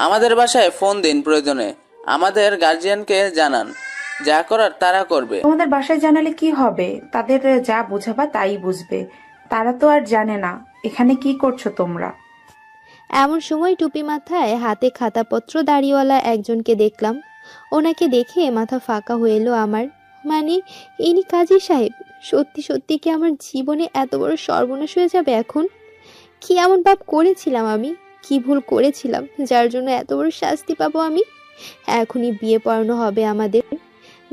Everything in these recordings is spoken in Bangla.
আমাদের বাসায় ফোন দিন, প্রয়োজনে আমাদের গার্জিয়ানকে জানান, যা করার তারা করবে। তোমাদের বাসায় জানালে কি হবে? তাদের যা বোঝাবা তাই বুঝবে। তারা তো আর জানে না এখানে কি করছো তোমরা। এমন সময় টুপি মাথায় হাতে খাতাপত্র দাড়িওয়ালা একজনকে দেখলাম। ওনাকে দেখে মাথা ফাঁকা হয়ে এলো আমার। মানে ইনি কাজী সাহেব? সত্যি সত্যি কি আমার জীবনে এত বড় সর্বনাশ হয়ে যাবে এখন? কি এমন পাপ করেছিলাম আমি? কি ভুল করেছিলাম যার জন্য এত বড় শাস্তি পাবো আমি? এখনই বিয়ে পড়ানো হবে আমাদের।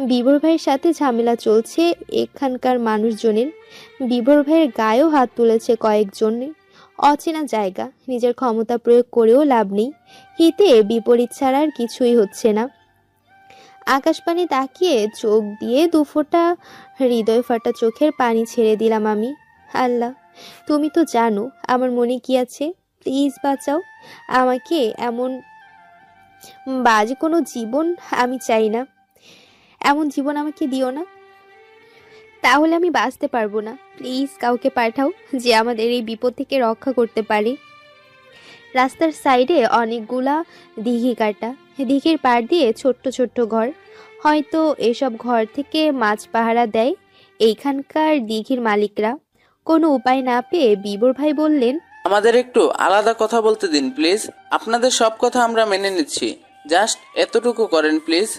বিবর ভাইয়ের সাথে ঝামেলা চলছে এখানকার মানুষজনের। বিবর ভাইয়ের গায়েও হাত তুলেছে কয়েকজন। অচেনা জায়গা, নিজের ক্ষমতা প্রয়োগ করেও লাভ নেই। হিতে বিপরীত ছাড়া আর কিছুই হচ্ছে না। আকাশপানে তাকিয়ে চোখ দিয়ে দুফোঁটা হৃদয় ফাটা চোখের পানি ছেড়ে দিলাম আমি। আল্লাহ, তুমি তো জানো আমার মনে কি আছে। প্লিজ বাঁচাও আমাকে। এমন বাজে কোনো জীবন আমি চাই না। এমন জীবন আমাকে দিও না, তাহলে আমি বাঁচতে পারবো না। প্লিজ কাউকে পাঠাও যে আমাদের এই বিপদ থেকে রক্ষা করতে পারে। রাস্তার সাইডে অনেকগুলা দিঘি কাটা, দিঘির পাড় দিয়ে ছোট্ট ছোট্ট ঘর। হয়তো এসব ঘর থেকে মাছ পাহারা দেয় এইখানকার দিঘির মালিকরা। কোনো উপায় না পেয়ে বিবর ভাই বললেন, আমাদের একটু আলাদা কথা বলতে দিন প্লিজ। আপনাদের সব কথা আমরা মেনে নিচ্ছি, জাস্ট এতটুকু করেন প্লিজ।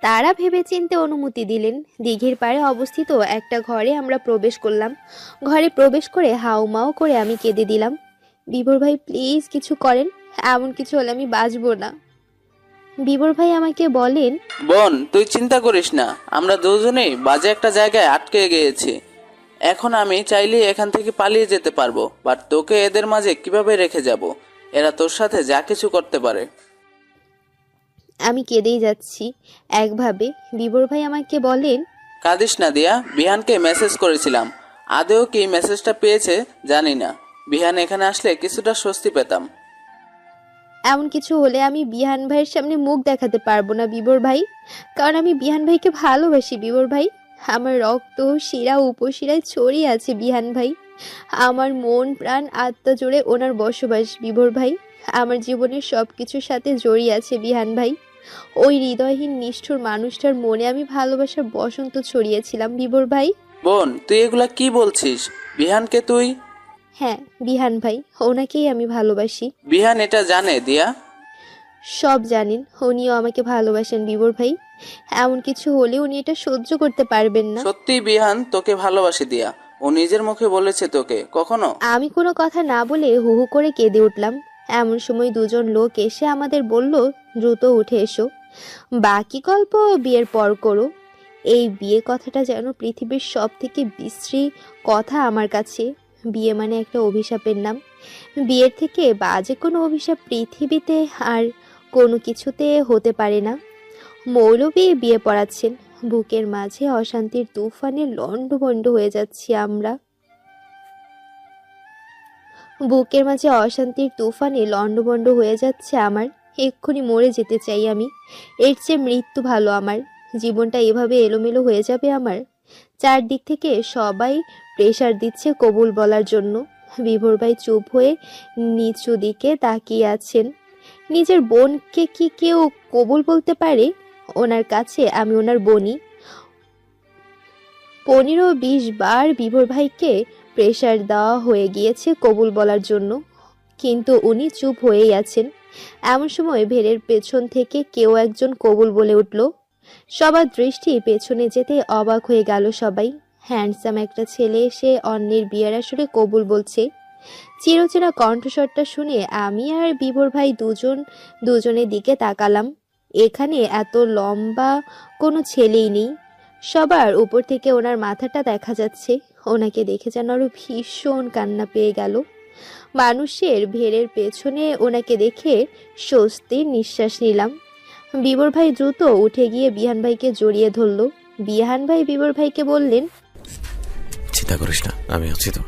তারা ভেবেচিন্তে অনুমতি দিলেন। দিঘির পাড়ে অবস্থিত একটা ঘরে আমরা প্রবেশ করলাম। ঘরে প্রবেশ করে হাউমাউ করে আমি কেঁদে দিলাম, বিবর ভাই প্লিজ কিছু করেন, এমন কিছু হলে আমি বাঁচবো না। বিবর ভাই আমাকে বলেন, বোন তুই চিন্তা করিস না, আমরা দুজনেই বাজে একটা জায়গায় আটকে গিয়েছি। এখন আমি চাইলেই এখান থেকে পালিয়ে যেতে পারবো, বাট তোকে এদের মাঝে কিভাবে রেখে যাব? এরা তোর সাথে যা কিছু করতে পারে। আমি কেঁদেই যাচ্ছি একভাবে। বিবর ভাই আমাকে বলেন, কাঁদিস না দিয়া, বিহানকে মেসেজ করেছিলাম, আদেও কি মেসেজটা পেয়েছে জানি না। বিহান এখানে আসলে কিছুটা স্বস্তি পেতাম। এমন কিছু হলে আমি বিহান ভাইয়ের সামনে মুখ দেখাতে পারবো না বিবর ভাই, কারণ আমি বিহান ভাইকে ভালোবাসি বিবর ভাই। আমার রক্ত শিরা উপশিরায় ছড়িয়ে আছে বিহান ভাই। আমার মন প্রাণ আত্মা জুড়ে ওনার বসবাস বিবর ভাই। আমার জীবনের সব কিছুর সাথে জড়িয়ে আছে বিহান ভাই। ওই হৃদয়হীন নিষ্ঠুর মানুষটার মনে আমি ভালোবাসার বসন্ত ছড়িয়েছিলাম বিবর ভাই। বোন তুই এগুলা কি বলছিস? বিহানকে তুই? হ্যাঁ বিহান ভাই, ওনাকেই আমি ভালোবাসি। বিহান এটা জানে দিয়া? সব জানেন, উনিও আমাকে ভালোবাসেন বিবর ভাই। এমন কিছু হলে উনি এটা সহ্য করতে পারবেন না। সত্যি বিহান তোকে ভালোবাসে দিয়া? ও নিজের মুখে বলেছে তোকে কখনো? আমি কোনো কথা না বলে হু হু করে কেঁদে উঠলাম। এমন সময় দুজন লোক এসে আমাদের বলল, দ্রুত উঠে এসো, বাকি গল্প বিয়ের পর করো। এই বিয়ে কথাটা যেন পৃথিবীর সব থেকে বিশ্রী কথা আমার কাছে। বিয়ে মানে একটা অভিশাপের নাম। বিয়ের থেকে বাজে কোনো অভিশাপ পৃথিবীতে আর কোনো কিছুতে হতে পারে না। মৌলবী বিয়ে পড়াচ্ছেন, বুকের মাঝে অশান্তির তুফানে লণ্ডভণ্ড হয়ে যাচ্ছি আমরা। বুকের মাঝে অশান্তির তুফানে লণ্ডভণ্ড হয়ে যাচ্ছে আমার। এক্ষুনি মরে যেতে চাই আমি। এর চেয়ে মৃত্যু ভালো আমার। জীবনটা এভাবে এলোমেলো হয়ে যাবে আমার। চারদিক থেকে সবাই প্রেসার দিচ্ছে কবুল বলার জন্য। বিভোর ভাই চুপ হয়ে নিচু দিকে তাকিয়ে আছেন। নিজের বোনকে কি কেউ কবুল বলতে পারে? ওনার কাছে আমি ওনার বোনই। 15-20 বার বিভোর ভাইকে প্রেসার দেওয়া হয়ে গিয়েছে কবুল বলার জন্য, কিন্তু উনি চুপ হয়েই আছেন। এমন সময় ভেড়ের পেছন থেকে কেউ একজন কবুল বলে উঠল। সবার দৃষ্টি পেছনে যেতে অবাক হয়ে গেল সবাই। হ্যান্ডসাম একটা ছেলে এসে অন্যের বিয়ের আসরে কবুল বলছে। চিরচেনা কণ্ঠস্বরটা শুনে আমি আর বিভোর ভাই দুজনের দিকে তাকালাম। এখানে এত লম্বা কোনো ছেলেই নেই। সবার উপর থেকে ওনার মাথাটা দেখা যাচ্ছে। ওনাকে দেখে যেন আরো ভীষণ কান্না পেয়ে গেল। মানুষের ভেড়ের পেছনে ওনাকে দেখে স্বস্তির নিঃশ্বাস নিলাম। বিবর ভাই দ্রুত উঠে গিয়ে বিহান ভাইকে জড়িয়ে ধরল। বিহান ভাই বিবর ভাইকে বললেন, চিন্তা করিস না, আমি আছি তো।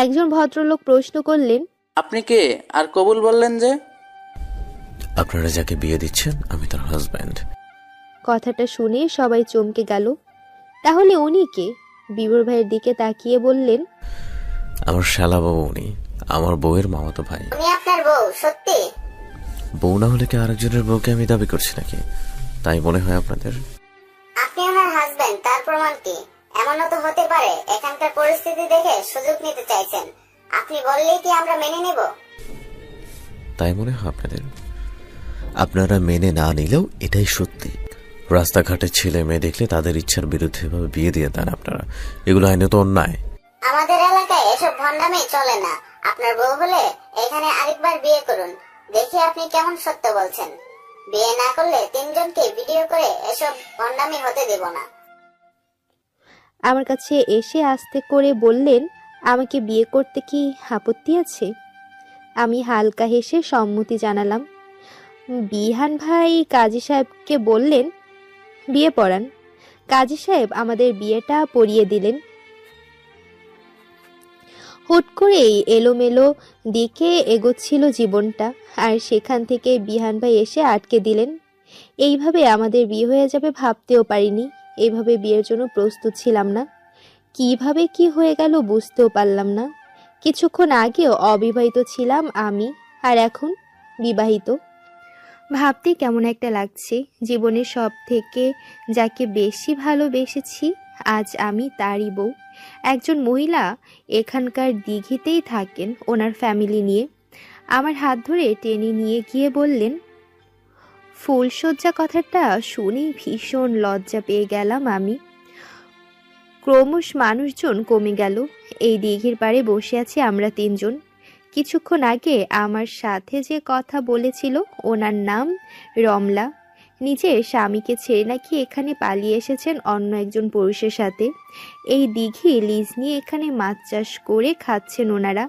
একজন ভদ্রলোক প্রশ্ন করলেন, আপনি কে আর কবুল বললেন যে? আপনারা যাকে বিয়ে দিচ্ছেন আমি তার হাজব্যান্ড। কথাটা শুনে সবাই চমকে গেল। তাহলে উনি কে? বিবর ভাইয়ের দিকে তাকিয়ে বললেন, আমার শালা বাবু উনি। আমার বউয়ের মামাতো ভাই। উনি আপনার বউ? সত্যি? বউ না হলে কি আরেকজনের বউকে আমি দাবি করছি নাকি? তাই মনে হয় আপনাদের? আপনি ওনার হাজবেন্ড, তার প্রমাণ কি? এমনও তো হতে পারে এখানকার পরিস্থিতি দেখে সুযোগ নিতে চাইছেন। আপনি বললেই কি আমরা মেনে নেব? তাই মনে হয় আপনাদের? আপনারা মেনে না নিলেও এটাই সত্যি। রাস্তাঘাটে ছেলে মেয়ে দেখলে তাদের ইচ্ছার বিরুদ্ধে ভাবে বিয়ে দিয়ে দেন আপনারা। এগুলো আইনত অন্যায়। আমাদের এলাকায় এসব ভণ্ডামি চলে না। আপনার বউ হলে এখানে আরেকবার বিয়ে করুন, দেখি আপনি কেমন সত্য বলছেন। বিয়ে না করলে তিনজনকে ভিডিও করে এসব ভণ্ডামি হতে দেব না। আমার কাছে এসে আস্তে করে বললেন, আমাকে বিয়ে করতে কি আপত্তি আছে? আমি হালকা হেসে সম্মতি জানালাম। বিহান ভাই কাজী সাহেবকে বললেন, বিয়ে পড়ান। কাজী সাহেব আমাদের বিয়েটা পড়িয়ে দিলেন। হুট করেই এলোমেলো দিকে এগোচ্ছিল জীবনটা, আর সেখান থেকে বিহান ভাই এসে আটকে দিলেন। এইভাবে আমাদের বিয়ে হয়ে যাবে ভাবতেও পারিনি। এইভাবে বিয়ের জন্য প্রস্তুত ছিলাম না। কিভাবে কি হয়ে গেল বুঝতেও পারলাম না। কিছুক্ষণ আগেও অবিবাহিত ছিলাম আমি, আর এখন বিবাহিত। ভাবতে কেমন একটা লাগছে। জীবনের সব থেকে যাকে বেশি ভালোবেসেছি আজ আমি তারই বউ। একজন মহিলা এখানকার দিঘিতেই থাকেন ওনার ফ্যামিলি নিয়ে। আমার হাত ধরে টেনে নিয়ে গিয়ে বললেন, ফুলশয্যা কথাটা শুনেই ভীষণ লজ্জা পেয়ে গেলাম আমি। ক্রমশ মানুষজন কমে গেল। এই দিঘির পাড়ে বসে আছি আমরা তিনজন। কিছুক্ষণ আগে আমার সাথে যে কথা বলেছিল ওনার নাম রমলা। নিজের স্বামীকে ছেড়ে নাকি এখানে পালিয়ে এসেছেন অন্য একজন পুরুষের সাথে। এই দিঘি লিজ নিয়ে এখানে মাছ চাষ করে খাচ্ছেন ওনারা।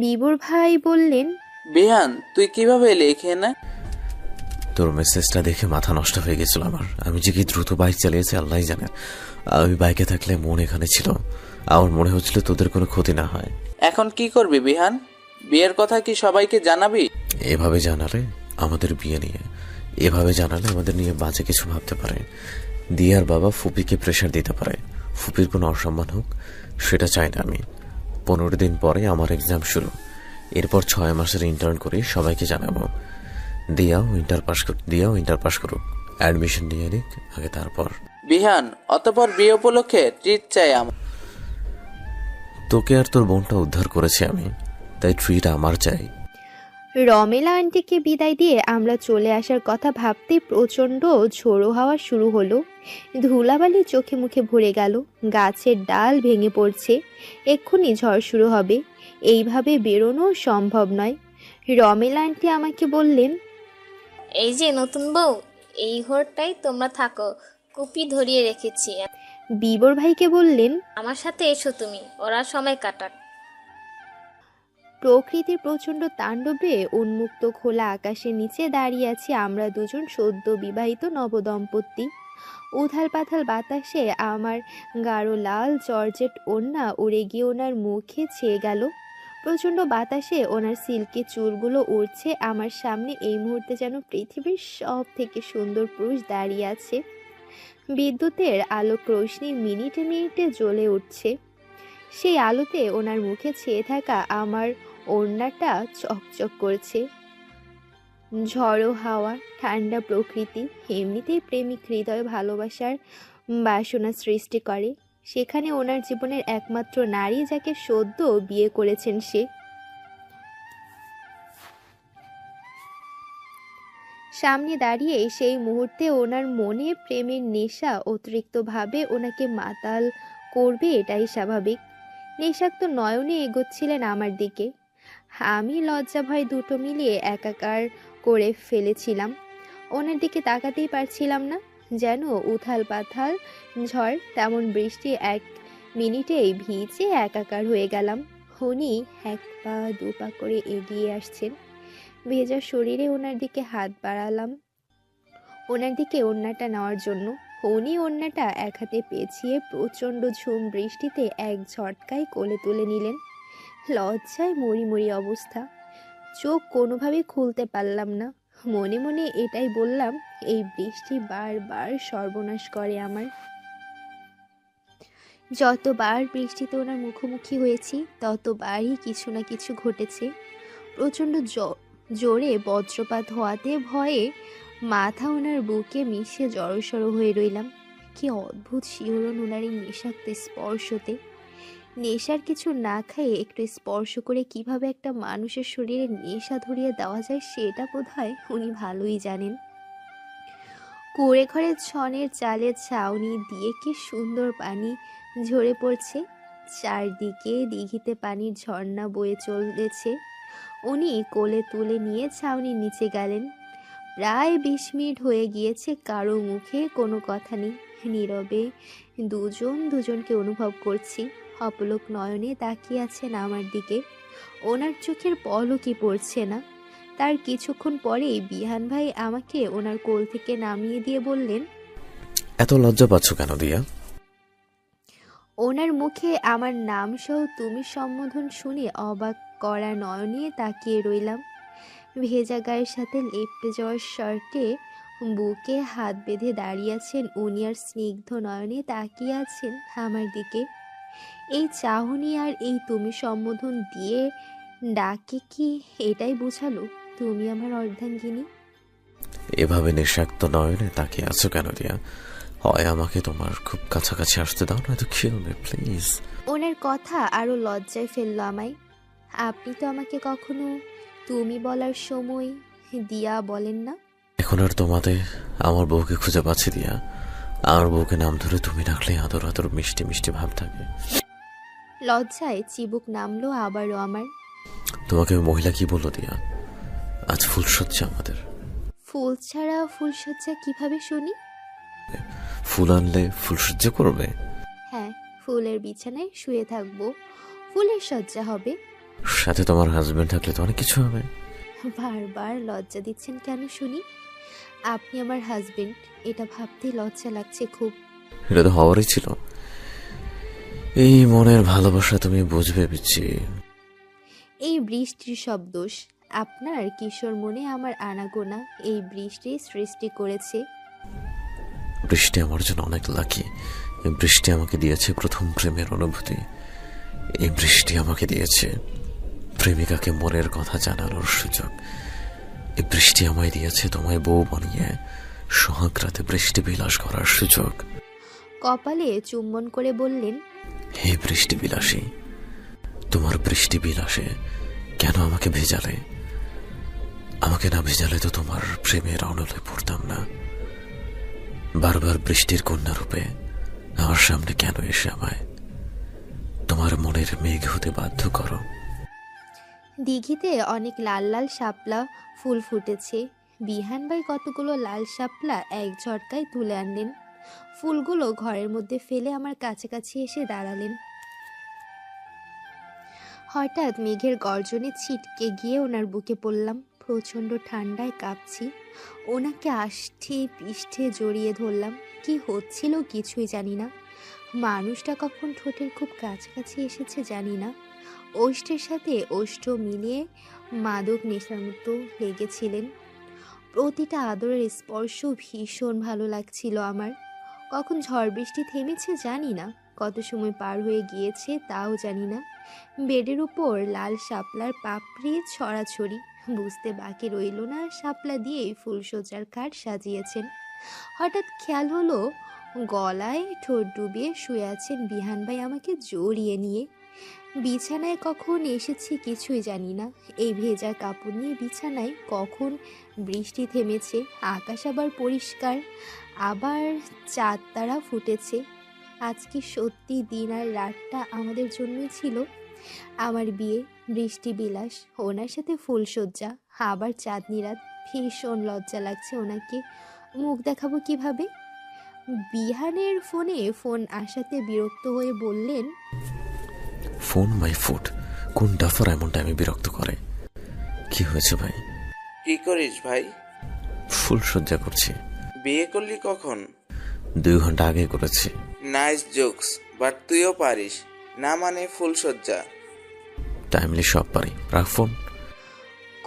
বিবর ভাই বললেন, বিহান, তুই কিভাবে এলি এখানে? তোর মেসেজটা দেখে মাথা নষ্ট হয়ে গেছিল আমার। আমি যে কি দ্রুত বাইক চালিয়েছি আল্লাহ জানে। আমি বাইকে থাকলে মন এখানে ছিল। আমার মনে হচ্ছিল তোদের কোনো ক্ষতি না হয়। এখন কি করবি বিহান? বিয়ের কথা কি সবাইকে জানাবি? এভাবে জানালে আমাদের বিয়ে নিয়ে, এভাবে জানালে আমাদের নিয়ে বাজে কিছু ভাবতে পারে। দিয়ার বাবা ফুপিকে প্রেশার দিতে পারে। ফুপির কোনো অসম্মান হোক সেটা চাই না আমি। 15 দিন পরে আমার এক্সাম শুরু। এরপর 6 মাসের ইন্টার্ন করে সবাইকে জানাবো। দিয়াও ইন্টার পাস করুক, অ্যাডমিশন নিয়ে নিক আগে, তারপর। বিহান, অতঃপর বিয়ে উপলক্ষে ট্রিট চাই আমার। তোকে আর তোর বোনটা উদ্ধার করেছি আমি, তাই ট্রিট আমার চাই। রমেলা আন্টিকে বিদায় দিয়ে আমরা চলে আসার কথা ভাবতে প্রচণ্ড ঝোড়ো হাওয়া শুরু হলো। ধুলাবালি চোখে মুখে ভরে গেল। গাছের ডাল ভেঙে পড়ছে। এক্ষুনি ঝড় শুরু হবে। এইভাবে বেরোনো সম্ভব নয়। রমেলা আন্টি আমাকে বললেন, এই যে নতুন বউ, এই ঘরটাই তোমরা থাকো, কুপি ধরিয়ে রেখেছি। বিবর ভাইকে বললেন, আমার সাথে এসো তুমি, ওরা সময় কাটাক। প্রকৃতির প্রচণ্ড তাণ্ডবে উন্মুক্ত খোলা আকাশের নিচে দাঁড়িয়ে আছি আমরা দুজন সদ্য বিবাহিত নবদম্পতি। উথাল পাথাল বাতাসে আমার গাঢ় লাল জর্জেট ওড়না উড়ে গিয়ে ওনার মুখে ছেয়ে গেল। প্রচণ্ড বাতাসে ওনার সিল্কি চুলগুলো উড়ছে। আমার সামনে এই মুহূর্তে যেন পৃথিবীর সব থেকে সুন্দর পুরুষ দাঁড়িয়ে আছে। বিদ্যুতের আলোক রোশনি মিনিটে মিনিটে জ্বলে উঠছে। সেই আলোতে ওনার মুখে ছেয়ে থাকা আমার ওড়নাটা চকচক করছে। ঝড়ো হাওয়া, ঠান্ডা প্রকৃতি এমনিতেই প্রেমিক হৃদয় ভালোবাসার বাসনা সৃষ্টি করে। সেখানে ওনার জীবনের একমাত্র নারী, যাকে সদ্য বিয়ে করেছেন সে। সামনে দাঁড়িয়ে সেই মুহূর্তে ওনার মনে প্রেমের নেশা অতিরিক্তভাবে ওনাকে মাতাল করবে, এটাই স্বাভাবিক। নেশাক্ত নয়নে এগোচ্ছিলেন আমার দিকে। আমি লজ্জা ভয় দুটো মিলিয়ে একাকার করে ফেলেছিলাম। ওনার দিকে তাকাতেই পারছিলাম না। যেন উথাল পাথাল ঝড়, তেমন বৃষ্টি। 1 মিনিটেই ভিজে একাকার হয়ে গেলাম। উনি 1 পা 2 পা করে এগিয়ে আসছেন। ভেজা শরীরে ওনার দিকে হাত বাড়ালাম ওনার দিকে ওড়নাটা নেওয়ার জন্য। উনি ওড়নাটা এক হাতে পেঁচিয়ে প্রচণ্ড ঝুম বৃষ্টিতে এক ঝটকায় কোলে তুলে নিলেন। লজ্জায় মরি মরি অবস্থা। চোখ কোনোভাবে খুলতে পারলাম না। মনে মনে এটাই বললাম, এই বৃষ্টি বারবার সর্বনাশ করে আমার। যতবার বৃষ্টিতে ওনার মুখোমুখি হয়েছি ততবারই কিছু না কিছু ঘটেছে। প্রচণ্ড জোরে বজ্রপাত হওয়াতে ভয়ে মাথা ওনার বুকে মিশে জড়সড় হয়ে রইলাম। কি অদ্ভুত শিহরণ ওনার এই নেশাক্ত স্পর্শতে। নেশার কিছু না খেয়ে একটু স্পর্শ করে কিভাবে একটা মানুষের শরীরে নেশা ধরিয়ে দেওয়া যায় সেটা বোধহয় উনি ভালোই জানেন। কুঁড়ে ঘরের ছনের চালের ছাউনি দিয়ে কি সুন্দর পানি ঝরে পড়ছে, চারদিকে দিঘিতে পানির ঝর্ণা বয়ে চলেছে। উনি কোলে তুলে নিয়ে ছাউনির নিচে গেলেন। প্রায় 20 মিনিট হয়ে গিয়েছে, কারো মুখে কোনো কথা নেই। নীরবে দুজনকে অনুভব করছি। অপলক নয়নে তাকিয়ে আছেন আমার দিকে, ওনার চোখের পলকই পড়ছে না। তার কিছুক্ষণ পরেই বিহান ভাই আমাকে ওনার কোল থেকে নামিয়ে দিয়ে বললেন, এত লজ্জা পাচ্ছ কেন দিয়া? ওনার মুখে আমার নাম সহ তুমি সম্বোধন শুনে অবাক করা নয়নে তাকিয়ে রইলাম। ভেজা গায়ের সাথে লেপ্টে যাওয়ার শার্টে বুকে হাত বেঁধে দাঁড়িয়ে আছেন উনি, আর স্নিগ্ধ নয়নে তাকিয়ে আছেন আমার দিকে। এই চাহনি আর এই তুমি সম্বোধন দিয়ে ডাকে কি এটাই বোঝালো তুমি আমার অর্ধাঙ্গিনী? এভাবে নেশাক্ত নয়নে তাকিয়ে আছো কেন দিয়া? হয় আমাকে তোমার খুব কাছাকাছি আসতে দাও, নয়তো কিল মি প্লিজ। ওনার কথা আরো লজ্জায় ফেললো আমায়। আপনি তো আমাকে কখনো তুমি বলার সময় দিয়া বলেন না। এখন আর তোমাদের আমার বউকে খুঁজে পাচ্ছি দিয়া। আমার বউকে নাম ধরে তুমি ডাকলে আদর আদর মিষ্টি মিষ্টি ভাব থাকে। লজ্জায় চিবুক নামলো আবারও আমার। তোমাকে ওই মহিলা কি বললো দিয়া? আজ ফুলসজ্জা আমাদের। ফুল ছাড়া ফুলসজ্জা কিভাবে শুনি? ফুল আনলে ফুলসজ্জা করবে? হ্যাঁ, ফুলের বিছানায় শুয়ে থাকবো, ফুলের সজ্জা হবে। সাথে তোমার হাজবেন্ড থাকলে তো অনেক কিছু হবে। বারবার লজ্জা দিচ্ছেন কেন শুনি? আপনি আমার হাজবেন্ড, এটা ভাবতে লজ্জা লাগছে খুব। এটা তো হওয়ারই ছিল। এই মনের ভালোবাসা তুমি বুঝবে পিচ্ছি। এই বৃষ্টির সব দোষ আপনার। কিশোর মনে আমার আনাগোনা এই বৃষ্টি সৃষ্টি করেছে। বৃষ্টি আমার জন্য অনেক লাকি। এই বৃষ্টি আমাকে দিয়েছে প্রথম প্রেমের অনুভূতি। এই বৃষ্টি আমাকে দিয়েছে প্রেমিকাকে মনের কথা জানানোর সুযোগ। এই বৃষ্টি আমায় দিয়েছে তোমায় বউ বানিয়ে সোহাগ রাতে বৃষ্টি বিলাস করার সুযোগ। কপালে চুম্বন করে বললেন, হে বৃষ্টি বিলাসী, তোমার বৃষ্টি বিলাসে কেন আমাকে ভেজালে? আমাকে না ভেজালে তো তোমার প্রেমের অনলে পড়তাম না। বারবার বৃষ্টির কন্যা রূপে আমার সামনে কেন এসে আমায় তোমার মনের মেঘ হতে বাধ্য করো? দিঘিতে অনেক লাল লাল শাপলা ফুল ফুটেছে। বিহান ভাই কতগুলো লাল শাপলা এক ঝটকায় তুলে আনলেন। ফুলগুলো ঘরের মধ্যে ফেলে আমার কাছাকাছি এসে দাঁড়ালেন। হঠাৎ মেঘের গর্জনে ছিটকে গিয়ে ওনার বুকে পড়লাম। প্রচণ্ড ঠান্ডায় কাঁপছি। ওনাকে আষ্ঠে পৃষ্ঠে জড়িয়ে ধরলাম। কি হচ্ছিল কিছুই জানি না। মানুষটা কখন ঠোঁটের খুব কাছাকাছি এসেছে জানি না। ওষ্ঠের সাথে ওষ্ঠ মিলিয়ে মাদক নেশার মতো লেগেছিলেন। প্রতিটা আদরের স্পর্শ ভীষণ ভালো লাগছিল আমার। কখন ঝড় বৃষ্টি থেমেছে জানি না, কত সময় পার হয়ে গিয়েছে তাও জানি না। বেডের উপর লাল শাপলার পাপড়ি ছড়াছড়ি, বুঝতে বাকি রইল না শাপলা দিয়েই ফুলসজ্জার খাট সাজিয়েছেন। হঠাৎ খেয়াল হলো গলায় ঠোঁট ডুবিয়ে শুয়ে আছেন বিহান ভাই আমাকে জড়িয়ে নিয়ে। বিছানায় কখন এসেছি কিছুই জানি না। এই ভেজা কাপড় নিয়ে বিছানায় কখন বৃষ্টি থেমেছে, আকাশ আবার পরিষ্কার, আবার চাঁদ তারা ফুটেছে। আজকে সত্যি দিন আর রাতটা আমাদের জন্যই ছিল। আমার বিয়ে, বৃষ্টি বিলাস, ওনার সাথে ফুলসজ্জা, আবার চাঁদনি রাত। ভীষণ লজ্জা লাগছে ওনাকে মুখ দেখাবো কিভাবে। বিহানের ফোন আসাতে বিরক্ত হয়ে বললেন, ফোন মাই ফুট, কোন ডাফার এমন টাইমে বিরক্ত করে? কি হয়েছে ভাই? কি করিস ভাই? ফুল সজ্জা করছি। বিয়ে করলি কখন? 2 ঘন্টা আগে করেছি। নাইস জোকস, বাট তুইও পারিস না মানে ফুলসজ্জা। টাইমলি সব পারি, রাখ ফোন।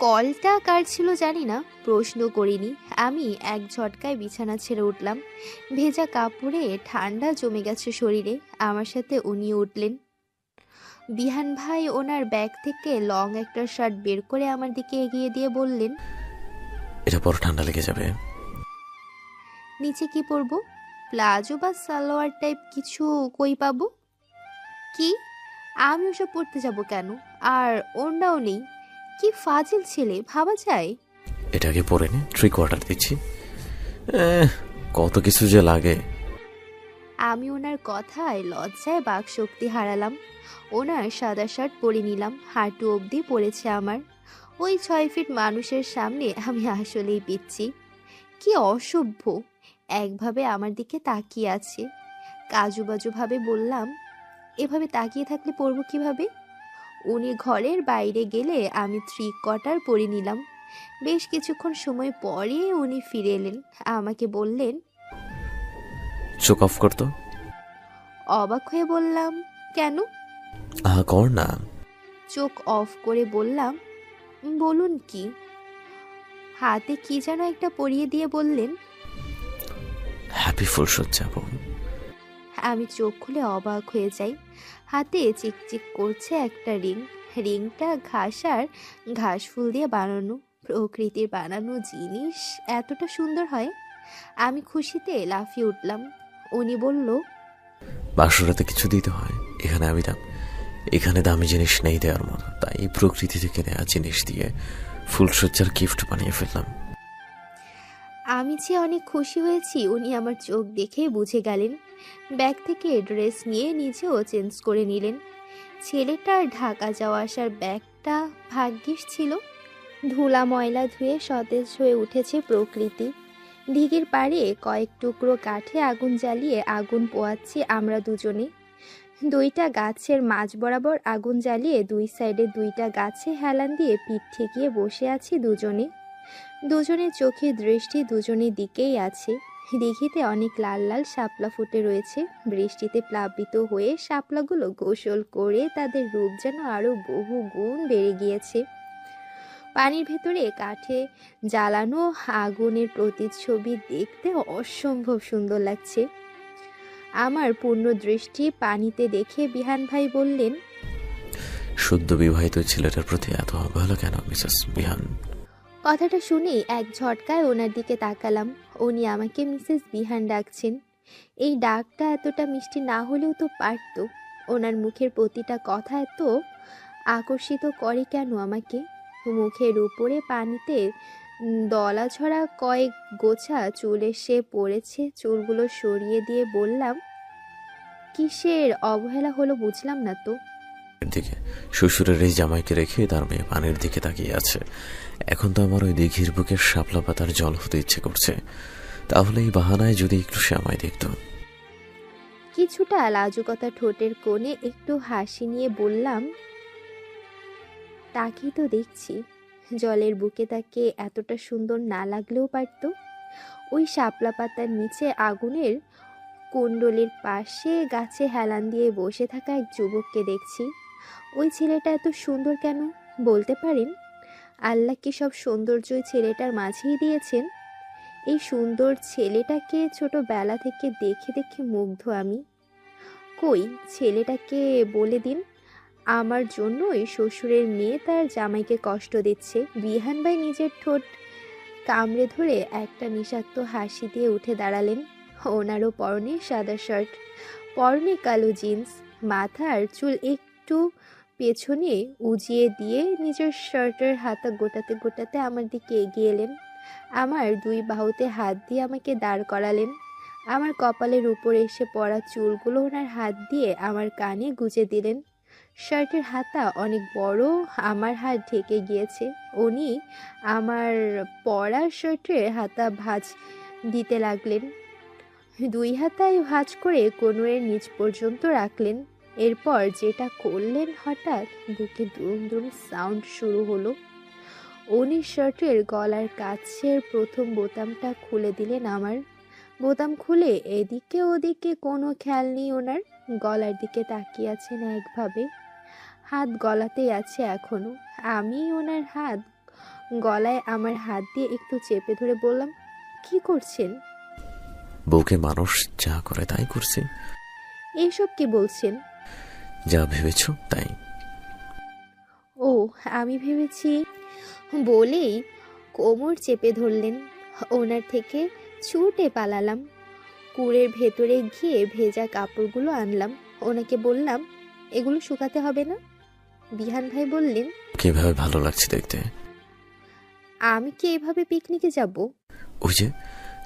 কলটা কার ছিল জানি না, প্রশ্ন করিনি। আমি এক ঝটকায় বিছানা ছেড়ে উঠলাম। ভেজা কাপড়ে ঠান্ডা জমে গেছে শরীরে। আমার সাথে উনিও উঠলেন। বিহান ভাই ওনার ব্যাগ থেকে লং একটা শার্ট বের করে আমার দিকে এগিয়ে দিয়ে বললেন, এটা পর ঠান্ডা লেগে যাবে। নিচে কি পরবো? প্লাজো বা সালোয়ার টাইপ কিছু কই পাবো? কি? আমি ওসব পড়তে যাব কেন? আর ওড়নাও নেই। কি ফাজিল ছেলে, ভাবা যায়? এটাকে পরে নে, 3 কোয়ার্টার দিচ্ছি। কত কিছু যে লাগে। আমি ওনার কথায় লজ্জায় বাকশক্তি হারালাম। ওনার সাদা শার্ট পরে নিলাম, হাঁটু অবধি পড়েছে আমার। ওই 6 ফিট মানুষের সামনে আমি আসলেই পিচ্ছি। কি অসভ্য! একভাবে আমার দিকে তাকিয়ে আছে। কাজু বাজু ভাবে বললাম, এভাবে তাকিয়ে থাকলে পরবো কিভাবে? উনি ঘরের বাইরে গেলে আমি 3 কোয়ার্টার পরে নিলাম। বেশ কিছুক্ষণ সময় পরে উনি ফিরে এলেন। আমাকে বললেন, চোখ অফ করতো। অবাক হয়ে বললাম, কেন? আহা কর না। চোখ অফ করে বললাম, বলুন কি? হাতে কি যেন একটা পরিয়ে দিয়ে বললেন, হ্যাপি ফুলসজ্জা বোন। আমি চোখ খুলে অবাক হয়ে যাই। হাতে চিকচিক করছে একটা রিং। রিংটা ঘাস ফুল দিয়ে বানানো। প্রকৃতির বানানো জিনিস এতটা সুন্দর হয়? আমি খুশিতে লাফিয়ে উঠলাম। উনি বলল, বাসরাতে কিছু দিতে হয়, এখানে দামি জিনিস নেই দেওয়ার মতো, তাই প্রকৃতি থেকে নেওয়া জিনিস দিয়ে ফুলসজ্জার গিফট বানিয়ে ফেললাম। আমি যে অনেক খুশি হয়েছি উনি আমার চোখ দেখে বুঝে গেলেন। ব্যাগ থেকে ড্রেস নিয়ে নিজেও চেঞ্জ করে নিলেন। ছেলেটার ঢাকা যাওয়া আসার ব্যাগটা ভাগ্যিস ছিল। ধুলা ময়লা ধুয়ে সতেজ হয়ে উঠেছে প্রকৃতি। দিঘির পাড়ে কয়েক টুকরো কাঠে আগুন জ্বালিয়ে আগুন পোয়াচ্ছি আমরা দুজনে। 2টা গাছের মাঝ বরাবর আগুন জ্বালিয়ে 2 সাইডে 2টা গাছে হেলান দিয়ে পিঠ ঠেকিয়ে বসে আছি দুজনে। দুজনের চোখের দৃষ্টি দুজনের দিকেই আছে। দিঘিতে অনেক লাল লাল শাপলা ফুটে রয়েছে। বৃষ্টিতে প্লাবিত হয়ে শাপলাগুলো গোসল করে তাদের রূপ যেন আরো বহু গুণ বেড়ে গিয়েছে। পানির ভেতরে কাঠে জ্বালানো আগুনের প্রতিচ্ছবি দেখতে অসম্ভব সুন্দর লাগছে। আমার পূর্ণ দৃষ্টি পানিতে দেখে বিহান ভাই বললেন, সদ্য বিবাহিত ছেলেটার প্রতি এত অবহেলা কেন মিসেস বিহান? কথাটা শুনেই এক ঝটকায় ওনার দিকে তাকালাম। উনি আমাকে মিসেস বিহান ডাকছেন। এই ডাকটা এতটা মিষ্টি না হলেও তো পারতো। ওনার মুখের প্রতিটা কথা এত আকর্ষিত করে কেন আমাকে? মুখের উপরে পানিতে দলা ঝরা কয়েক গোছা চুল এসে পড়েছে। চুলগুলো সরিয়ে দিয়ে বললাম, কিসের অবহেলা হলো বুঝলাম না তো। দিকে শ্বশুরের এই জামাইকে রেখে তার মেয়ে পানির দিকে তাকিয়ে আছে। এখন তো আমার ওই দিঘির বুকে শাপলা পাতার জল হতে ইচ্ছে করছে। তাহলে এই বাহানায় যদি একটু সময় দেখত। কিছুটা লাজুকতা ঠোঁটের কোণে একটু হাসি নিয়ে বললাম, তাকেই তো দেখছি। জলের বুকে তাকে এতটা সুন্দর না লাগলেও পারত। ওই শাপলা পাতার নিচে আগুনের কুণ্ডলীর পাশে গাছে হেলান দিয়ে বসে থাকা এক যুবককে দেখছি। ওই ছেলেটা এত সুন্দর কেন বলতে পারেন? আল্লাহ কি সব সৌন্দর্যই ছেলেটার মাঝেই দিয়েছেন? এই সুন্দর ছেলেটাকে ছোটবেলা থেকে দেখে দেখে মুগ্ধ আমি। কই ছেলেটাকে বলে দিন আমার জন্যই শ্বশুরের মেয়ে তার জামাইকে কষ্ট দিচ্ছে। বিহান ভাই নিজের ঠোঁট কামড়ে ধরে একটা নিঃস্বার্থ হাসি দিয়ে উঠে দাঁড়ালেন। ওনারও পরনে সাদা শার্ট, পরনে কালো জিন্স, মাথার চুল একটু পেছনে উজিয়ে দিয়ে নিজের শার্টের হাতা গোটাতে গোটাতে আমার দিকে এগিয়ে এলেন। আমার 2 বাহুতে হাত দিয়ে আমাকে দাঁড় করালেন। আমার কপালের উপর এসে পড়া চুলগুলো ওনার হাত দিয়ে আমার কানে গুজে দিলেন। শার্টের হাতা অনেক বড়, আমার হাত ঢেকে গিয়েছে। উনি আমার পরা শার্টের হাতা ভাঁজ দিতে লাগলেন। 2 হাতায় ভাঁজ করে কোমরের নিচ পর্যন্ত রাখলেন। এরপর যেটা করলেন, হঠাৎ বুকে দুম দুম সাউন্ড শুরু হলো। উনি শার্টের গলার কাছের প্রথম বোতামটা খুলে দিলেন আমার। বোতাম খুলে এদিকে ওদিকে কোনো খেয়াল নেই ওনার। গলার দিকে তাকিয়ে আছেন একভাবে। হাত গলাতেই আছে এখনো। আমি ওনার হাত গলায় আমার হাত দিয়ে একটু চেপে ধরে বললাম, কি করছেন? বউকে মানুষ যা করে তাই করছি। এইসব কি বলছেন? যা ভেবেছ তাই। ও, আমি ভেবেছি। বলেই কোমর চেপে ধরলেন। ওনার থেকে ছুটে পালালাম। কুড়ের ভেতরে গিয়ে ভেজা কাপড়গুলো আনলাম। ওনাকে বললাম, এগুলো শুকাতে হবে না? বিহান ভাই বললেন, কিভাবে ভালো লাগছে দেখতে। আমি কি এভাবে পিকনিকে যাব? ওই যে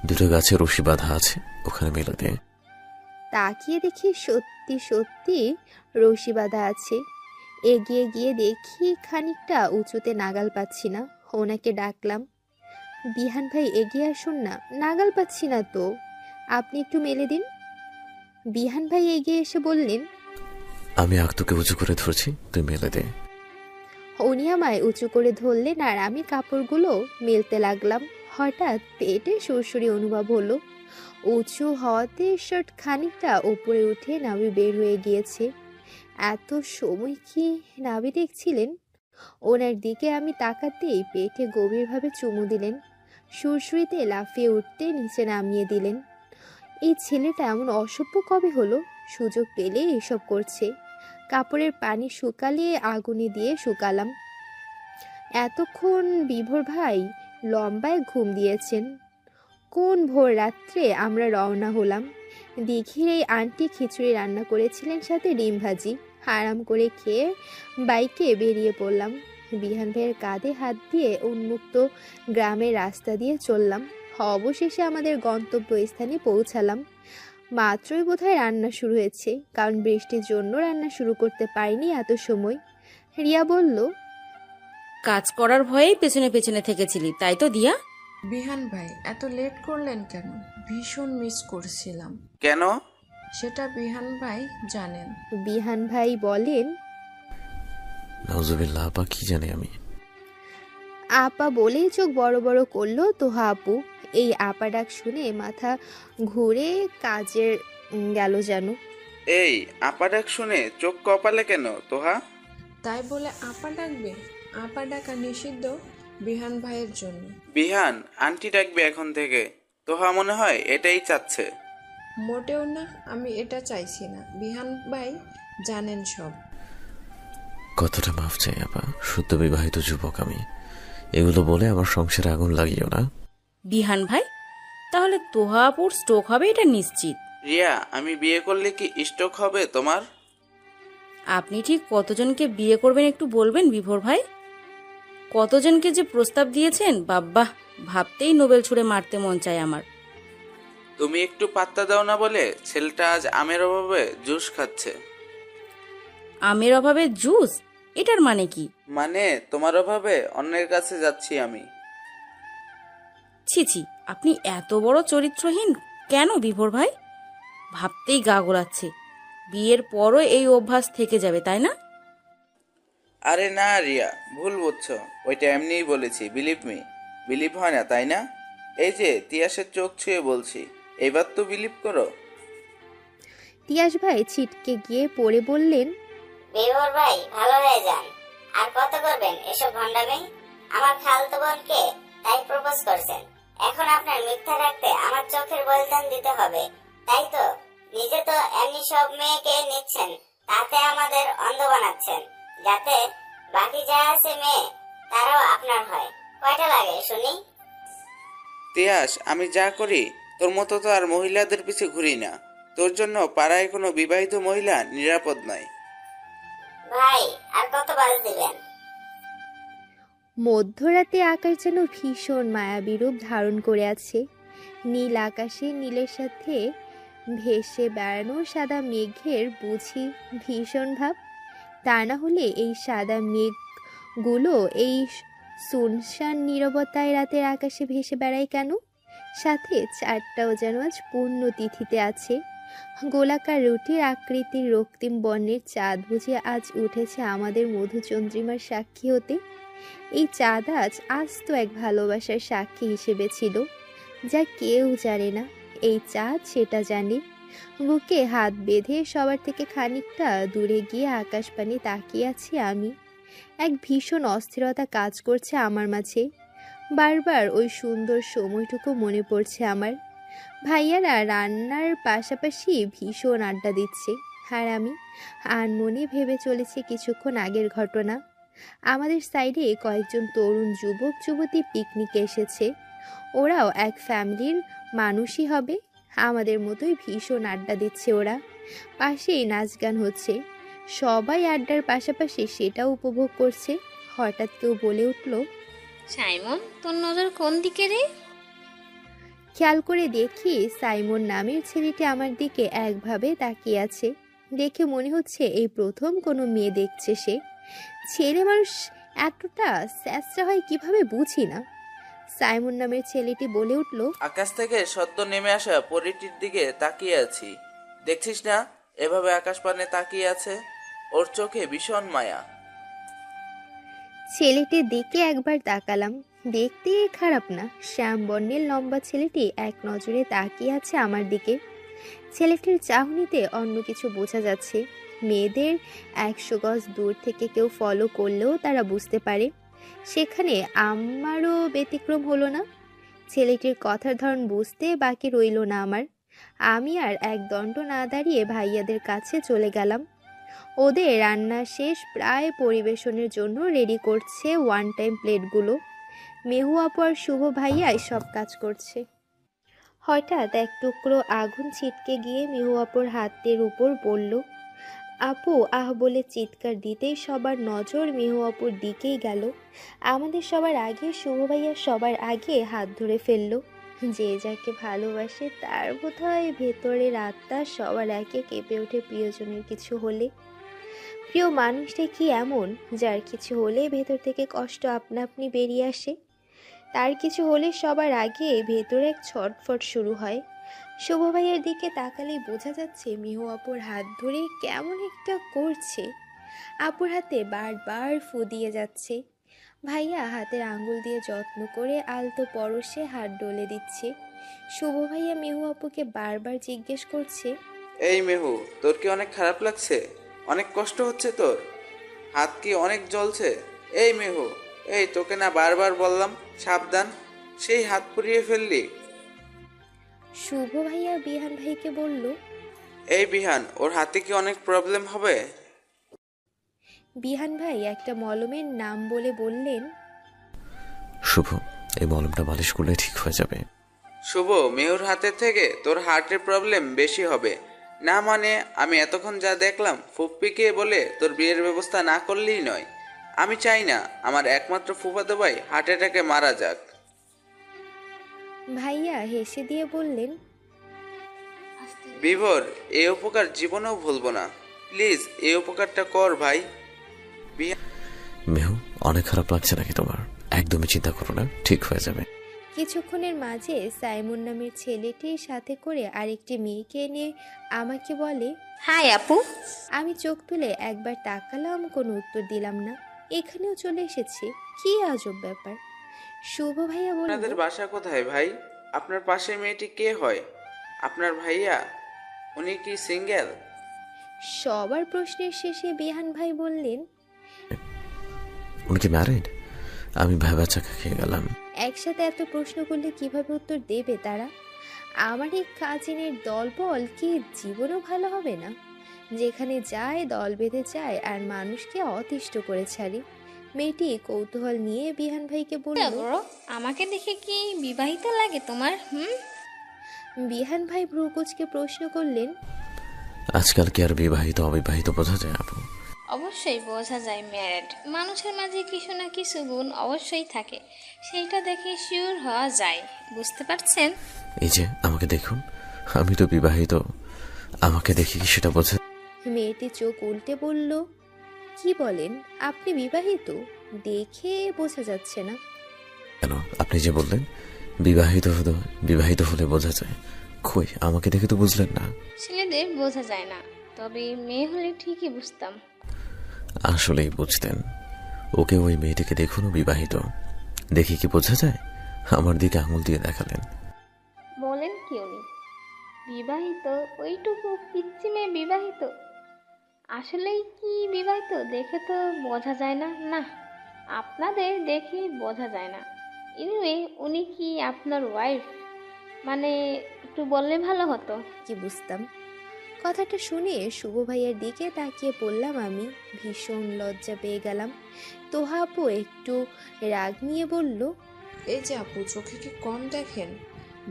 দুটো গাছে রশি বাঁধা আছে, ওখানে মেলে দে। তাকিয়ে দেখি সত্যি সত্যি রশি বাঁধা আছে। এগিয়ে গিয়ে দেখি খানিকটা উঁচুতে নাগাল পাচ্ছি না। ওনাকে ডাকলাম, বিহান ভাই এগিয়ে আসুন না, নাগাল পাচ্ছি না তো, আপনি একটু মেলে দিন। বিহান ভাই এগিয়ে এসে বললেন, আমি তোকে উঁচু করে ধরছি, তুই মেলে দে। উনি আমায় উঁচু করে ধরলেন আর আমি কাপড়গুলো মেলতে লাগলাম। হঠাৎ পেটে সুরসুরি অনুভব হলো। উঁচু হওয়াতে শার্ট খানিকটা উপরে উঠে নাভি বের হয়ে গিয়েছে। এত সময় কি নাভি দেখছিলেন? ওনার দিকে আমি তাকাতেই পেটে গভীরভাবে চুমু দিলেন। সুরসুরিতে লাফিয়ে উঠতে নিচে নামিয়ে দিলেন। এই ছেলেটা এমন অসভ্য কবে হলো? সুযোগ পেলে এসব করছে। কাপড়ের পানি শুকালে আগুনে দিয়ে শুকালাম। এতক্ষণ বিভোর ভাই লম্বায় ঘুম দিয়েছেন। কোন ভোর রাত্রে আমরা রওনা হলাম। দিঘির এই আন্টি খিচুড়ি রান্না করেছিলেন, সাথে ডিম ভাজি। আরাম করে খেয়ে বাইকে বেরিয়ে পড়লাম। বিহান ভাইয়ের কাঁধে হাত দিয়ে উন্মুক্ত গ্রামের রাস্তা দিয়ে চললাম। অবশেষে আমাদের গন্তব্যস্থানে পৌঁছালাম। মাত্রই বোধহয় রান্না শুরু হয়েছে, কারণ বৃষ্টির জন্য রান্না শুরু করতে পারিনি এত সময়। রিয়া বলল, কাজ করার ভয়েই পেছনে পেছনে থেকেছিলি, তাই তো দিয়া? বিহান ভাই এত লেট করলেন কেন? ভীষণ মিস করছিলাম। কেন? সেটা বিহান ভাই জানেন। বিহান ভাই বলেন, নাউজুবিল্লাহ, আপা কি জানি আমি। আপা বলেই চোখ বড় বড় করলো তোহা আপু। এই আপা ডাক শুনে মাথা ঘুরে কাজের গেল যেন। এই আপা ডাক শুনে চোখ কপালে কেন তোহা? তাই বলে আপা ডাকবে? আপা ডাকা নিষিদ্ধ বিহান ভাইয়ের জন্য। বিহান আন্টি ডাকবে এখন থেকে। তোহা মনে হয় এটাই চাচ্ছে। মোটেও না, আমি এটা চাইছি না। বিহান ভাই জানেন সব। কতটা মাফ চাই আপা, সদ্য বিবাহিত যুবক আমি। এগুলো বলে আমার সংসারে আগুন লাগিও না। বিহান ভাই, তাহলে তোহাপুর স্ট্রোক হবে এটা নিশ্চিত। রিয়া, আমি বিয়ে করলে কি স্ট্রোক হবে তোমার? আপনি ঠিক কতজনকে বিয়ে করবেন একটু বলবেন বিভোর ভাই? কতজনকে যে প্রস্তাব দিয়েছেন, বাব্বাহ, ভাবতেই নোবেল ছুঁড়ে মারতে মন চায় আমার। তুমি একটু পাত্তা দাও না বলে ছেলেটা আজ আমের অভাবে জুস খাচ্ছে। আমের অভাবে জুস? এটার মানে কি? মানে তোমার অভাবে অন্যের কাছে যাচ্ছি আমি। ছি ছি, আপনি এত বড় চরিত্রহীন কেন বিভোর ভাই? ভাবতেই গা গোলাচ্ছে। বিয়ের পরও এই অভ্যাস থেকে যাবে, তাই না? আরে না রিয়া, ভুল বুঝছো। ওইটা এমনিই বলেছি, বিলিভ মি। বিলিভ হয় না তাই না? এই যে তিয়াসের চোখ ছুঁয়ে বলছি, এবার তো বিলিভ করো। তিয়াস ভাই ছিটকে গিয়ে পড়ে বললেন, বিভোর ভাই ভালো হয়ে যান। আর কত করবেন এসব ভণ্ডামি? আমার খালতো বোনকে তাই প্রপোজ করছেন। এখন আপনার মিথ্যা রাখতে আমার চোখের বলিদান দিতে হবে, তাই তো? নিজে তো এমনি সব মেয়েকে নিচ্ছেন, তাতে আমাদের অন্ধ বানাচ্ছেন, যাতে বাকি যা আছে মেয়ে তারাও আপনার হয়। কয়টা লাগে শুনি? তিয়াস, আমি যা করি তোর মতো তো আর মহিলাদের পিছে ঘুরি না। তোর জন্য পাড়ায় কোনো বিবাহিত মহিলা নিরাপদ নয়। ভাই আর কত বাজ দিবেন? মধ্যরাতে আকাশ যেন ভীষণ মায়াবী রূপ ধারণ করে আছে। নীল আকাশে নীলের সাথে ভেসে বেড়ানো সাদা মেঘের বুঝি ভীষণ ভাব। তা না হলে এই সাদা মেঘগুলো এই সুনসান নীরবতায় রাতের আকাশে ভেসে বেড়ায় কেন? সাথে চারটাও যেন আজ পূর্ণ তিথিতে আছে। গোলাকার রুটির আকৃতির রক্তিম বর্ণের চাঁদ বুঝে আজ উঠেছে আমাদের মধুচন্দ্রিমার সাক্ষী হতে। এই চাঁদ আজ তো এক ভালোবাসার সাক্ষী হিসেবে ছিল, যা কেউ জানে না। এই চাঁদ সেটা জানে। বুকে হাত বেঁধে সবার থেকে খানিকটা দূরে গিয়ে আকাশপানে তাকিয়ে আছি আমি। এক ভীষণ অস্থিরতা কাজ করছে আমার মাঝে। বারবার ওই সুন্দর সময়টুকু মনে পড়ছে আমার। ভাইয়ারা রান্নার পাশাপাশি ভীষণ আড্ডা দিচ্ছে, আর আমি আনমনে ভেবে চলেছি কিছুক্ষণ আগের ঘটনা। আমাদের সাইডে কয়েকজন তরুণ যুবক যুবতী পিকনিকে এসেছে। ওরাও এক ফ্যামিলির মানুষই হবে। আমাদের মতোই ভীষণ আড্ডা দিচ্ছে ওরা। পাশেই নাচ গান হচ্ছে। সবাই আড্ডার পাশাপাশি সেটাও উপভোগ করছে। হঠাৎ কেউ বলে উঠল, সাইমন, তোর নজর কোন দিকে রে? খেয়াল করে দেখি সাইমন নামের ছেলেটি আমার দিকে একভাবে তাকিয়ে আছে। দেখে মনে হচ্ছে এই প্রথম কোনো মেয়ে দেখছে সে। ছেলে মানুষ এতটা স্যাঁচড়া হয় কিভাবে বুঝি না। সাইমন নামের ছেলেটি বলে উঠল, আকাশ থেকে সদ্য নেমে আসা পরীটির দিকে তাকিয়ে আছি। দেখছিস না এভাবে আকাশ পানে তাকিয়ে আছে? ওর চোখে ভীষণ মায়া। ছেলেটির দিকে একবার তাকালাম। দেখতে খারাপ না। শ্যাম বর্ণের লম্বা ছেলেটি এক নজরে তাকিয়ে আছে আমার দিকে। ছেলেটির চাহনিতে অন্য কিছু বোঝা যাচ্ছে। মেয়েদের 100 গজ দূর থেকে কেউ ফলো করলেও তারা বুঝতে পারে। সেখানে আমারও ব্যতিক্রম হলো না। ছেলেটির কথার ধরন বুঝতে বাকি রইল না আমার। আমি আর এক দণ্ড না দাঁড়িয়ে ভাইয়াদের কাছে চলে গেলাম। ওদের রান্না শেষ, প্রায় পরিবেশনের জন্য রেডি করছে ওয়ান টাইম প্লেটগুলো। মেহু আপু আর শুভ ভাইয়া সব কাজ করছে। হঠাৎ এক টুকরো আগুন ছিটকে গিয়ে মেহু আপুর হাতের উপর পড়ল। আপু আহ বলে চিৎকার দিতেই সবার নজর মেহু আপুর দিকেই গেল। আমাদের সবার আগে শুভ ভাইয়া সবার আগে হাত ধরে ফেললো। যে যাকে ভালোবাসে তার বোধহয় ভেতরের আত্মা সবার একে কেঁপে ওঠে প্রিয়জনের কিছু হলে। প্রিয় মানুষটা কি এমন যার কিছু হলে ভেতর থেকে কষ্ট আপনা আপনি বেরিয়ে আসে? তার কিছু হলে সবার আগে ভেতরে এক ছটফট শুরু হয়। শুভ ভাইয়ের দিকে তাকালেই বোঝা যাচ্ছে মিহু আপুর হাত ধরে কেমন একটা করছে। আপুর হাতে বারবার ফু দিয়ে যাচ্ছে। ভাইয়া হাতের আঙ্গুল দিয়ে যত্ন করে আলতো পরশে হাত ডলে দিচ্ছে। শুভ ভাইয়া মিহু আপুকে বারবার জিজ্ঞেস করছে, এই মেহু, তোর কি অনেক খারাপ লাগছে? অনেক কষ্ট হচ্ছে তোর? হাত কি অনেক জ্বলছে? এই মেহু, এই তোকে না বারবার বললাম সাবধান, সেই হাত পুড়িয়ে ফেললি। শুভ ভাইয়া বিহান ভাইকে বলল, এই বিহান, ওর হাতে কি অনেক প্রবলেম হবে? বিহান ভাই একটা মলমের নাম বলে বললেন, শুভ, এই মলমটা মালিশ করলে ঠিক হয়ে যাবে। শুভ, মেহুর হাতের থেকে তোর হার্টের প্রবলেম বেশি হবে না। মানে আমি এতক্ষণ যা দেখলাম, ফুপ্পিকে বলে তোর বিয়ের ব্যবস্থা না করলেই নয়। আমি চাই না আমার একমাত্র ফুফাতো ভাই হার্ট অ্যাটাকে মারা যাক। ভাইয়া হেসে দিয়ে বললেন, বিভোর, এই উপকার জীবনেও ভুলবো না। প্লিজ এই উপকারটা কর ভাই। মেহু, অনেক খারাপ লাগছে নাকি তোমার? একদমই চিন্তা করো না, ঠিক হয়ে যাবে। কিছুক্ষণের মাঝে সাইমন নামের ছেলেটির সাথে করে আরেকটি মেয়েকে এনে আমাকে বলে, হাই আপু। আমি চোখ তুলে একবার তাকালাম, কোনো উত্তর দিলাম না। এখানেও চলে এসেছে, কি আজব ব্যাপার। শুভ ভাইয়া বলল, আপনাদের বাসা কোথায় ভাই? আপনার পাশের মেয়েটি কে হয়? আপনার ভাইয়া? উনি কি সিঙ্গেল? সবার প্রশ্নের শেষে বিহান ভাই বললেন, উনি কি ম্যারিড? আমি ভেবা চাকা খেয়ে গেলাম। একসাথে এত প্রশ্ন করলে কিভাবে উত্তর দেবে তারা? আমার এই কাজিনের দলবল কি জীবনও ভালো হবে না? যেখানে যায় দল বেঁধে যায় আর মানুষকে অতিষ্ঠ করে ছাড়ি। মেয়েটি কৌতূহল নিয়ে বিহান ভাইকে বলল, বড়, আমাকে দেখে কি বিবাহিত লাগে তোমার? বিহান ভাই ভ্রুকুচকে প্রশ্ন করলেন, আজকাল কি আর বিবাহিত অবিবাহিত বোঝা যায় আপু? অবশ্যই বোঝা যায় ম্যারেড। মানুষের মাঝে কিছু না কিছু গুণ অবশ্যই থাকে, সেইটা দেখে শিওর হওয়া যায়। বুঝতে পারছেন? এই যে আমাকে দেখুন, আমি তো বিবাহিত। আমাকে দেখে কি সেটা বোঝা? মেয়েটি চোখ উল্টে বলল, কি বলেন? আপনি বিবাহিত? দেখে বোঝা যাচ্ছে না। কেন, আপনি যে বললেন বিবাহিত হলে বোঝা যায়, কই আমাকে দেখে তো বুঝলেন না। ছেলেদের বোঝা যায় না, তবে মেয়ে হলে ঠিকই বুঝতাম। আসলেই বুঝতেন। ওকে, ওই মেয়েটিকে দেখুন, বিবাহিত। দেখে কি বোঝা যায়? আমার দিকে আঙুল দিয়ে দেখালেন। বলেন কি উনি বিবাহিত? ওইটুকু পিচ্ছি মেয়ে বিবাহিত? আসলেই কি বিবাহিত? দেখে তো বোঝা যায় না। না, আপনাদের দেখে বোঝা যায় না। এনিওয়ে, উনি কি আপনার ওয়াইফ? মানে একটু বললে ভালো হতো। কি বুঝতাম। কথাটা শুনে শুভ ভাইয়ার দিকে তাকিয়ে পড়লাম আমি। ভীষণ লজ্জা পেয়ে গেলাম। তোহা আপু একটু রাগ নিয়ে বলল, এই যে আপু, চোখে কি কম দেখেন?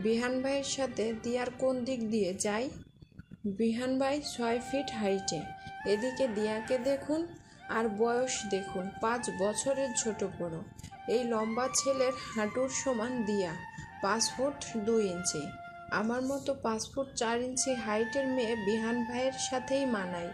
বিহান ভাইয়ের সাথে দিয়ার কোন দিক দিয়ে যায়? বিহান ভাই 6 ফিট হাইটে। এদিকে দিয়াকে দেখুন, আর বয়স দেখুন 5 বছরের ছোট বড়। এই লম্বা ছেলের হাঁটুর সমান দিয়া, 5 ফুট 2 ইঞ্চি। আমার মতো 5 ফুট 4 ইঞ্চি হাইটের মেয়ে বিহান ভাইয়ের সাথেই মানায়।